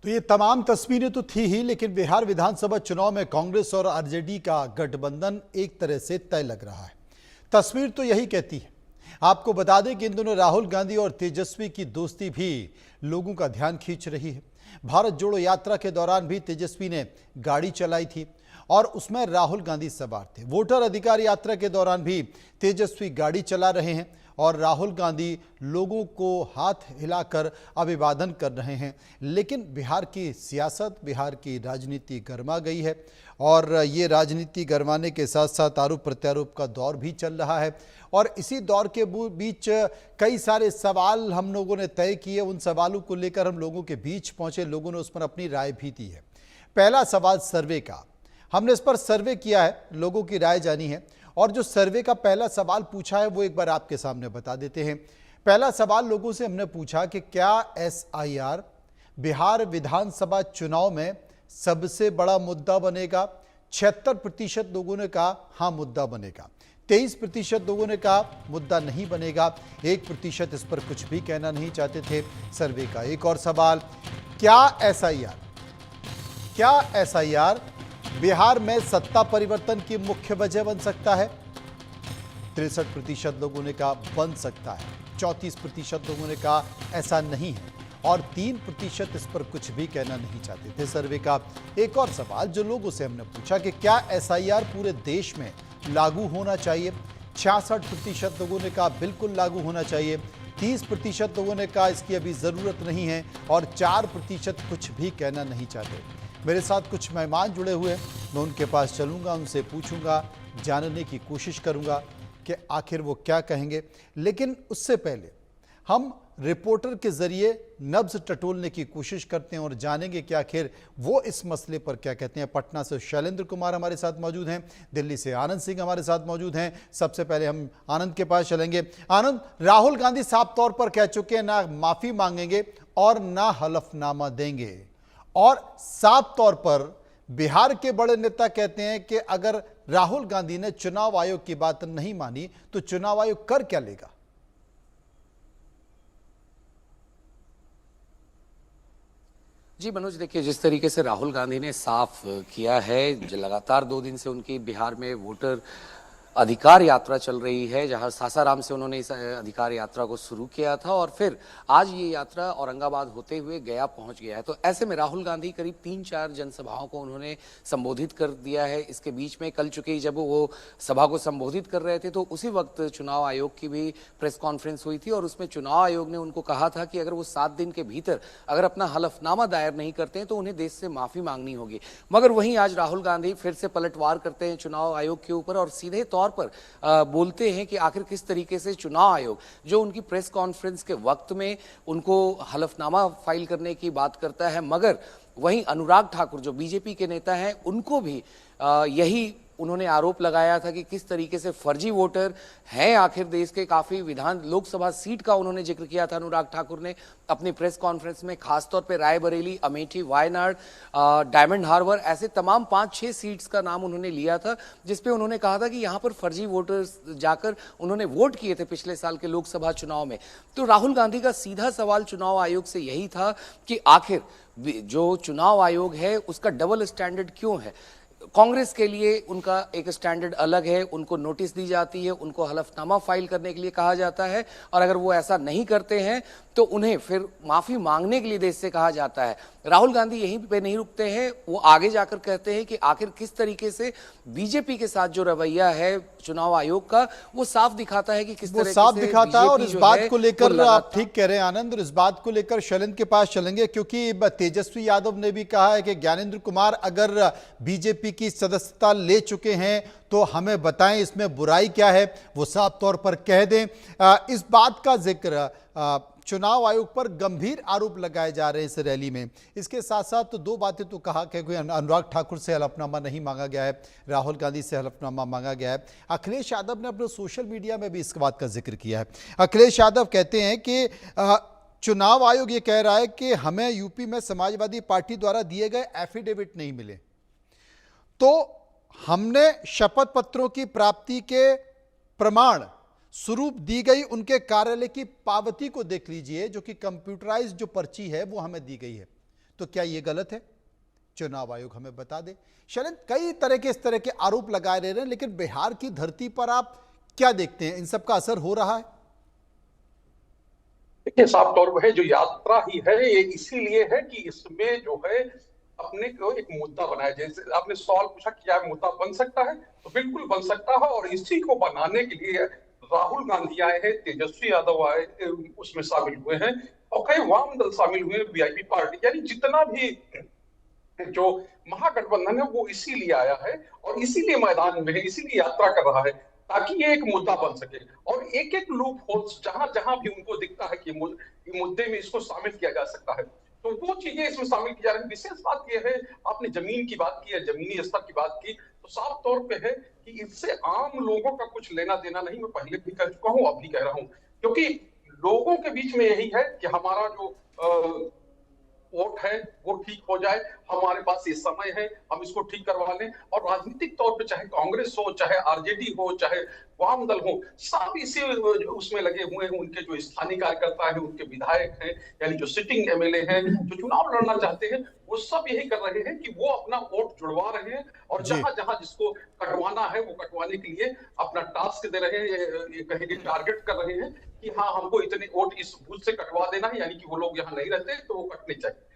तो ये तमाम तस्वीरें तो थी ही, लेकिन बिहार विधानसभा चुनाव में कांग्रेस और आरजेडी का गठबंधन एक तरह से तय लग रहा है। तस्वीर तो यही कहती है। आपको बता दें कि इन दोनों राहुल गांधी और तेजस्वी की दोस्ती भी लोगों का ध्यान खींच रही है। भारत जोड़ो यात्रा के दौरान भी तेजस्वी ने गाड़ी चलाई थी और उसमें राहुल गांधी सवार थे। वोटर अधिकार यात्रा के दौरान भी तेजस्वी गाड़ी चला रहे हैं और राहुल गांधी लोगों को हाथ हिलाकर अभिवादन कर रहे हैं। लेकिन बिहार की सियासत, बिहार की राजनीति गर्मा गई है और ये राजनीति गरमाने के साथ साथ आरोप प्रत्यारोप का दौर भी चल रहा है। और इसी दौर के बीच कई सारे सवाल हम लोगों ने तय किए। उन सवालों को लेकर हम लोगों के बीच पहुंचे, लोगों ने उस पर अपनी राय भी दी है। पहला सवाल सर्वे का, हमने इस पर सर्वे किया है, लोगों की राय जानी है और जो सर्वे का पहला सवाल पूछा है वो एक बार आपके सामने बता देते हैं। पहला सवाल लोगों से हमने पूछा कि क्या एसआईआर बिहार विधानसभा चुनाव में सबसे बड़ा मुद्दा बनेगा। 76% लोगों ने कहा हाँ मुद्दा बनेगा, 23% लोगों ने कहा मुद्दा नहीं बनेगा, 1% इस पर कुछ भी कहना नहीं चाहते थे। सर्वे का एक और सवाल, क्या एसआईआर बिहार में सत्ता परिवर्तन की मुख्य वजह बन सकता है। 63% लोगों ने कहा बन सकता है, 34% लोगों ने कहा ऐसा नहीं है और 3% इस पर कुछ भी कहना नहीं चाहते थे। सर्वे का एक और सवाल जो लोगों से हमने पूछा कि क्या एसआईआर पूरे देश में लागू होना चाहिए। 66% लोगों ने कहा बिल्कुल लागू होना चाहिए, 30% लोगों ने कहा इसकी अभी जरूरत नहीं है और 4% कुछ भी कहना नहीं चाहते। मेरे साथ कुछ मेहमान जुड़े हुए हैं, मैं उनके पास चलूंगा, उनसे पूछूंगा, जानने की कोशिश करूंगा कि आखिर वो क्या कहेंगे। लेकिन उससे पहले हम रिपोर्टर के जरिए नब्ज टटोलने की कोशिश करते हैं और जानेंगे कि आखिर वो इस मसले पर क्या कहते हैं। पटना से शैलेंद्र कुमार हमारे साथ मौजूद हैं, दिल्ली से आनंद सिंह हमारे साथ मौजूद हैं। सबसे पहले हम आनंद के पास चलेंगे। आनंद, राहुल गांधी साफ तौर पर कह चुके हैं ना माफी मांगेंगे और ना हलफनामा देंगे और साफ तौर पर बिहार के बड़े नेता कहते हैं कि अगर राहुल गांधी ने चुनाव आयोग की बात नहीं मानी तो चुनाव आयोग कर क्या लेगा। जी मनोज, देखिए जिस तरीके से राहुल गांधी ने साफ किया है, लगातार 2 दिन से उनकी बिहार में वोटर अधिकार यात्रा चल रही है, जहां सासाराम से उन्होंने इस अधिकार यात्रा को शुरू किया था और फिर आज ये यात्रा औरंगाबाद होते हुए गया पहुंच गया है। तो ऐसे में राहुल गांधी करीब 3-4 जनसभाओं को उन्होंने संबोधित कर दिया है। इसके बीच में कल चूंकि जब वो सभा को संबोधित कर रहे थे तो उसी वक्त चुनाव आयोग की भी प्रेस कॉन्फ्रेंस हुई थी और उसमें चुनाव आयोग ने उनको कहा था कि अगर वो 7 दिन के भीतर अगर अपना हलफनामा दायर नहीं करते हैं तो उन्हें देश से माफी मांगनी होगी। मगर वहीं आज राहुल गांधी फिर से पलटवार करते हैं चुनाव आयोग के ऊपर और सीधे तौर पर बोलते हैं कि आखिर किस तरीके से चुनाव आयोग जो उनकी प्रेस कॉन्फ्रेंस के वक्त में उनको हलफनामा फाइल करने की बात करता है, मगर वहीं अनुराग ठाकुर जो बीजेपी के नेता हैं उनको भी यही उन्होंने आरोप लगाया था कि किस तरीके से फर्जी वोटर हैं। आखिर देश के काफी लोकसभा सीट का उन्होंने जिक्र किया था अनुराग ठाकुर ने अपनी प्रेस कॉन्फ्रेंस में, खासतौर पे रायबरेली, अमेठी, वायनाड, डायमंड हार्बर, ऐसे तमाम 5-6 सीट्स का नाम उन्होंने लिया था, जिसपे उन्होंने कहा था कि यहाँ पर फर्जी वोटर्स जाकर उन्होंने वोट किए थे पिछले साल के लोकसभा चुनाव में। तो राहुल गांधी का सीधा सवाल चुनाव आयोग से यही था कि आखिर जो चुनाव आयोग है उसका डबल स्टैंडर्ड क्यों है। कांग्रेस के लिए उनका एक स्टैंडर्ड अलग है, उनको नोटिस दी जाती है, उनको हलफनामा फाइल करने के लिए कहा जाता है और अगर वो ऐसा नहीं करते हैं तो उन्हें फिर माफी मांगने के लिए देश से कहा जाता है। राहुल गांधी यहीं पे नहीं रुकते हैं, वो आगे जाकर कहते हैं कि आखिर किस तरीके से बीजेपी के साथ जो रवैया है चुनाव आयोग का वो साफ दिखाता है कि किस तरह साफ दिखाता है। और इस बात को लेकर आप ठीक कह रहे हैं आनंद, और इस बात को लेकर शैलेंद्र के पास चलेंगे क्योंकि तेजस्वी यादव ने भी कहा है कि ज्ञानेंद्र कुमार अगर बीजेपी की सदस्यता ले चुके हैं तो हमें बताएं इसमें बुराई क्या है, वो साफ तौर पर कह दें। इस बात का जिक्र चुनाव आयोग पर गंभीर आरोप लगाए जा रहे हैं इस रैली में। इसके साथ साथ तो 2 बातें तो कहा कि अनुराग ठाकुर से हलफनामा नहीं मांगा गया है, राहुल गांधी से हलफनामा मांगा गया है। अखिलेश यादव ने अपने सोशल मीडिया में भी इस बात का जिक्र किया है। अखिलेश यादव कहते हैं कि चुनाव आयोग ये कह रहा है कि हमें यूपी में समाजवादी पार्टी द्वारा दिए गए एफिडेविट नहीं मिले, तो हमने शपथ पत्रों की प्राप्ति के प्रमाण स्वरूप दी गई उनके कार्यालय की पावती को देख लीजिए, जो कि कंप्यूटराइज्ड जो पर्ची है वो हमें दी गई है। तो क्या ये गलत है? चुनाव आयोग हमें बता दे। शैलेंद्र, कई तरह के इस तरह के आरोप लगाए रहे हैं, लेकिन बिहार की धरती पर आप क्या देखते हैं, इन सब का असर हो रहा है? देखिए, साफ तौर पर है जो यात्रा ही है ये इसीलिए है कि इसमें जो है अपने को एक मुद्दा बनाया। जैसे आपने सवाल पूछा क्या मुद्दा बन सकता है, तो बिल्कुल बन सकता है। और इसी को बनाने के लिए राहुल गांधी आए हैं, तेजस्वी यादव आए, उसमें शामिल हुए हैं, और कई वाम दल शामिल हुए, वीआईपी पार्टी, यानी जितना भी जो महागठबंधन है वो इसीलिए आया है और इसीलिए मैदान में है, इसीलिए यात्रा कर रहा है, ताकि ये एक मुद्दा बन सके। और एक एक लूप होल्स जहां जहां भी उनको दिखता है कि मुद्दे में इसको शामिल किया जा सकता है, तो वो चीजें इसमें शामिल की जा रही है। विशेष बात यह है, आपने जमीन की बात की है, जमीनी स्तर की बात की, तो साफ तौर पे है कि इससे आम लोगों का कुछ लेना देना नहीं। मैं पहले भी कह चुका हूं, अब भी कह रहा हूं, क्योंकि लोगों के बीच में यही है कि हमारा जो वोट है वो ठीक हो जाए, हमारे पास ये समय है, हम इसको ठीक करवा लें। और राजनीतिक तौर पे चाहे कांग्रेस हो, चाहे आरजेडी हो, चाहे वाम दल हो, सब इसी उसमें लगे हुए हैं। उनके जो स्थानीय कार्यकर्ता हैं, उनके विधायक हैं, यानी जो सिटिंग एमएलए हैं, जो चुनाव लड़ना चाहते हैं, वो सब यही कर रहे हैं कि वो अपना वोट जुड़वा रहे हैं और जहां जहां जिसको कटवाना है वो कटवाने के लिए अपना टास्क दे रहे हैं, ये कहेंगे टारगेट कर रहे हैं कि हाँ हमको इतने वोट इस बूथ से कटवा देना है, यानी कि वो लोग यहाँ नहीं रहते तो वो कटने चाहिए।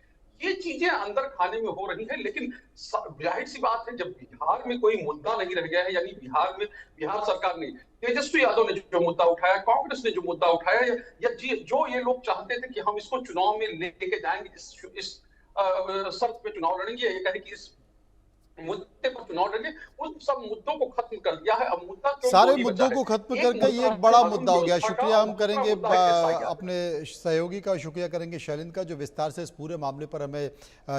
ये चीजें अंदर खाने में हो रही है। लेकिन जाहिर सी बात है, जब बिहार में कोई मुद्दा नहीं रह गया है, यानी बिहार में बिहार सरकार ने, तेजस्वी यादव ने जो मुद्दा उठाया, कांग्रेस ने जो मुद्दा उठाया, या जो ये लोग चाहते थे कि हम इसको चुनाव में लेके जाएंगे, इस शर्त पे चुनाव लड़ेंगे, ये कहे कि इस मुद्दे पर चुनाव लड़ेंगे, उन सब मुद्दों को खत्म कर दिया है। अब मुद्दा सारे मुद्दों को खत्म करके ये एक बड़ा मुद्दा हो गया। शुक्रिया हम करेंगे अपने सहयोगी का, शुक्रिया करेंगे शैलेंद्र का, जो विस्तार से इस पूरे मामले पर हमें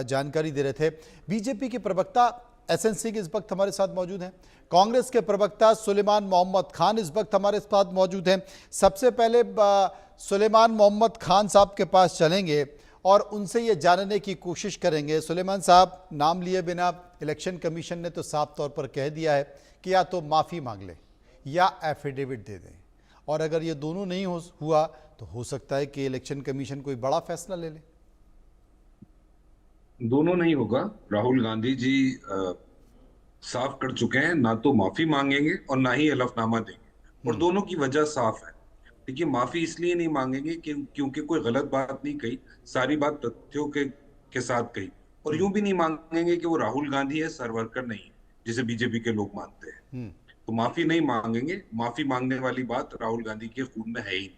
जानकारी दे रहे थे। बीजेपी के प्रवक्ता एसएन सिंह इस वक्त हमारे साथ मौजूद हैं, कांग्रेस के प्रवक्ता सुलेमान मोहम्मद खान इस वक्त हमारे साथ मौजूद हैं। सबसे पहले सुलेमान मोहम्मद खान साहब के पास चलेंगे और उनसे ये जानने की कोशिश करेंगे। सुलेमान साहब, नाम लिए बिना इलेक्शन कमीशन ने तो साफ तौर पर कह दिया है कि या तो माफ़ी मांग लें या एफिडेविट दे दें, और अगर ये दोनों नहीं हुआ तो हो सकता है कि इलेक्शन कमीशन कोई बड़ा फैसला ले ले। दोनों नहीं होगा। राहुल गांधी जी साफ कर चुके हैं, ना तो माफी मांगेंगे और ना ही हलफनामा देंगे, और दोनों की वजह साफ है। देखिए, माफी इसलिए नहीं मांगेंगे क्योंकि कोई गलत बात नहीं कही, सारी बात तथ्यों के साथ कही। और यूं भी नहीं मांगेंगे कि वो राहुल गांधी है, सरवर्कर नहीं, जिसे बीजेपी के लोग मानते हैं। तो माफी नहीं मांगेंगे। माफी मांगने वाली बात राहुल गांधी के खून में है ही।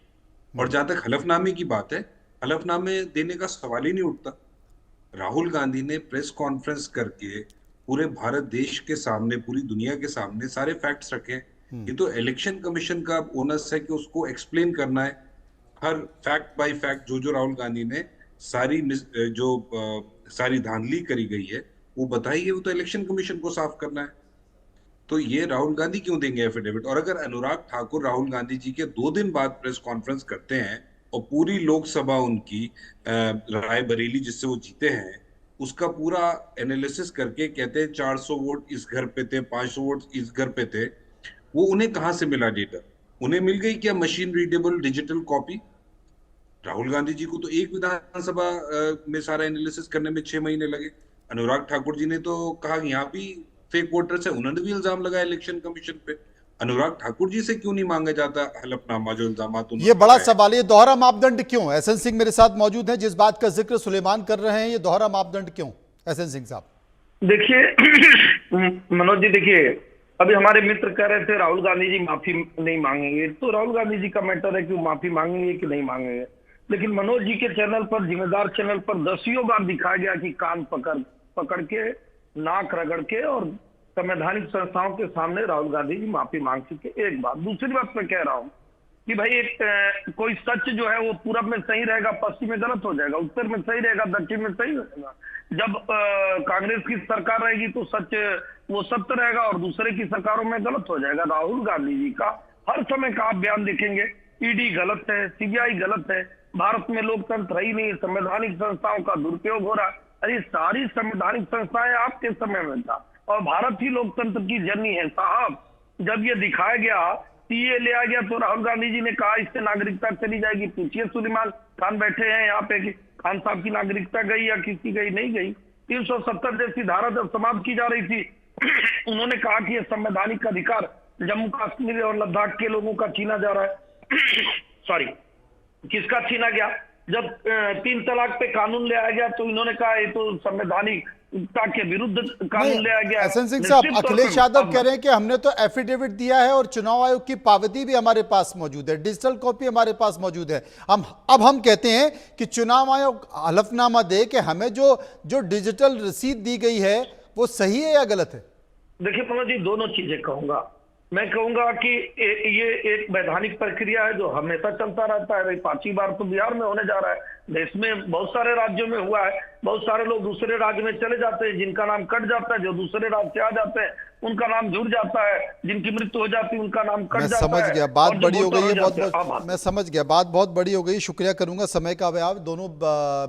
और जहां तक हलफनामे की बात है, हलफनामे देने का सवाल ही नहीं उठता। राहुल गांधी ने प्रेस कॉन्फ्रेंस करके पूरे भारत देश के सामने, पूरी दुनिया के सामने सारे फैक्ट्स रखे। ये तो इलेक्शन कमीशन का ओनस है कि उसको एक्सप्लेन करना है, हर फैक्ट बाय फैक्ट जो राहुल गांधी ने सारी धांधली करी गई है वो बताइए। वो तो इलेक्शन कमीशन को साफ करना है। तो ये राहुल गांधी क्यों देंगे एफिडेविट? और अगर अनुराग ठाकुर राहुल गांधी जी के 2 दिन बाद प्रेस कॉन्फ्रेंस करते हैं और पूरी लोकसभा उनकी रायबरेली जिससे वो जीते हैं उसका पूरा एनालिसिस करके कहते हैं 400 वोट इस घर पे थे, 500 वोट इस घर पे थे, वो उन्हें कहां से मिला डेटा? उन्हें मिल गई क्या machine readable digital copy? Rahul Gandhi ji को तो एक विधानसभा में सारा एनालिसिस करने में 6 महीने लगे। अनुराग ठाकुर जी ने तो कहा यहाँ भी फेक वोटर्स है, उन्होंने भी इल्जाम लगाया इलेक्शन कमीशन पे। अनुराग ठाकुर जी से क्यों नहीं मांगा जाता हलफनामा, जो इल्जाम? ये बड़ा सवाल है, दोहरा मापदंड क्यों? एसएन सिंह मेरे साथ मौजूद हैं, जिस बात का जिक्र सुलेमान कर रहे हैं, ये दोहरा मापदंड क्यों एसएन सिंह साहब? देखिए मनोज जी, देखिए अभी हमारे मित्र कह रहे थे राहुल गांधी जी माफी नहीं मांगेंगे, तो राहुल गांधी जी का मैटर है कि वो माफी मांगेंगे कि नहीं मांगेंगे। लेकिन मनोज जी के चैनल पर, जिम्मेदार चैनल पर 10 बार दिखाया गया कि कान पकड़ के, नाक रगड़ के और संवैधानिक संस्थाओं के सामने राहुल गांधी जी माफी मांग चुके। एक बात। दूसरी बात मैं कह रहा हूं कि भाई कोई सच जो है वो पूरब में सही रहेगा, पश्चिम में गलत हो जाएगा, उत्तर में सही रहेगा, दक्षिण में सही रहेगा। जब कांग्रेस की सरकार रहेगी तो सच वो सत्य रहेगा और दूसरे की सरकारों में गलत हो जाएगा। राहुल गांधी जी का हर समय का आप बयान देखेंगे, ईडी गलत है, सीबीआई गलत है, भारत में लोकतंत्र ही नहीं, संवैधानिक संस्थाओं का दुरुपयोग हो रहा है। अरे सारी संवैधानिक संस्थाएं आपके समय में था और भारत ही लोकतंत्र की जननी है साहब। जब ये दिखाया गया, सीए ले आ गया, तो राहुल गांधी जी ने कहा इससे नागरिकता चली जाएगी। पूछिए सुलेमान खान बैठे हैं यहाँ पे कि खान साहब की नागरिकता गई या किसी गई नहीं गई। 370 जैसी धारा जब समाप्त की जा रही थी उन्होंने कहा कि यह संवैधानिक अधिकार जम्मू कश्मीर और लद्दाख के लोगों का छीना जा रहा है। सॉरी, किसका छीना गया? जब 3 तलाक पे कानून ले आया गया तो इन्होंने कहा ये तो संवैधानिकता के विरुद्ध कानून ले आया गया। एहसन सिंह साहब, अखिलेश यादव कह रहे हैं कि हमने तो एफिडेविट दिया है और चुनाव आयोग की पावती भी हमारे पास मौजूद है, डिजिटल कॉपी हमारे पास मौजूद है। अब हम कहते हैं कि चुनाव आयोग हलफनामा दे कि हमें जो डिजिटल रसीद दी गई है वो सही है या गलत है। देखिए मनोज जी, दोनों चीजें कहूंगा। मैं कहूंगा कि ये एक वैधानिक प्रक्रिया है जो हमेशा चलता रहता है। भाई 5वीं बार तो बिहार में होने जा रहा है, देश में बहुत सारे राज्यों में हुआ है। बहुत सारे लोग दूसरे राज्य में चले जाते हैं, जिनका नाम कट जाता है, जो दूसरे राज्य से आ जाते हैं उनका नाम जुड़ जाता है, जिनकी मृत्यु हो जाती है उनका नाम कट जाता है। मैं समझ गया, बात बड़ी हो गई है, बहुत मैं समझ गया, बात बहुत बड़ी हो गई। शुक्रिया करूंगा समय का अभाव दोनों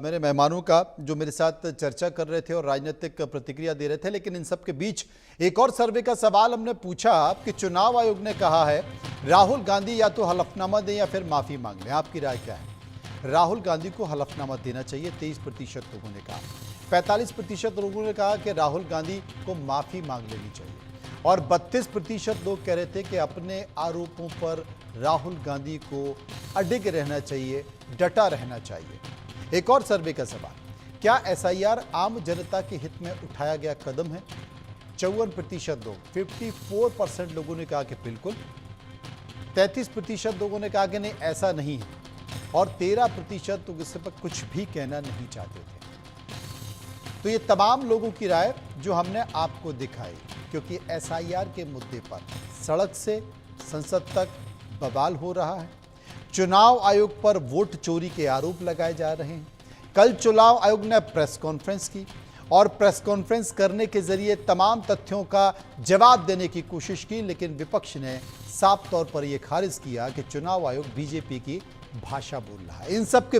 मेरे मेहमानों का जो मेरे साथ चर्चा कर रहे थे और राजनीतिक प्रतिक्रिया दे रहे थे। लेकिन इन सब के बीच एक और सर्वे का सवाल हमने पूछा कि चुनाव आयोग ने कहा है राहुल गांधी या तो हलफनामा दें या फिर माफी मांग लें। आपकी राय क्या है? राहुल गांधी को हलफनामा देना चाहिए 23% लोगों ने कहा, 45% लोगों ने कहा कि राहुल गांधी को माफी मांग लेनी चाहिए और 32% लोग कह रहे थे कि अपने आरोपों पर राहुल गांधी को अडिग रहना चाहिए, डटा रहना चाहिए। एक और सर्वे का सवाल, क्या एसआईआर आम जनता के हित में उठाया गया कदम है? 54% लोग, 54% लोगों ने कहा कि बिल्कुल, 33% लोगों ने कहा कि नहीं ऐसा नहीं है और 13% लोग इससे पर कुछ भी कहना नहीं चाहते थे। तो ये तमाम लोगों की राय जो हमने आपको दिखाई, क्योंकि एसआईआर के मुद्दे पर सड़क से संसद तक बवाल हो रहा है। चुनाव आयोग पर वोट चोरी के आरोप लगाए जा रहे हैं। कल चुनाव आयोग ने प्रेस कॉन्फ्रेंस की और प्रेस कॉन्फ्रेंस करने के जरिए तमाम तथ्यों का जवाब देने की कोशिश की, लेकिन विपक्ष ने साफ तौर पर यह खारिज किया कि चुनाव आयोग बीजेपी की भाषा बोल रहा है। इन सब के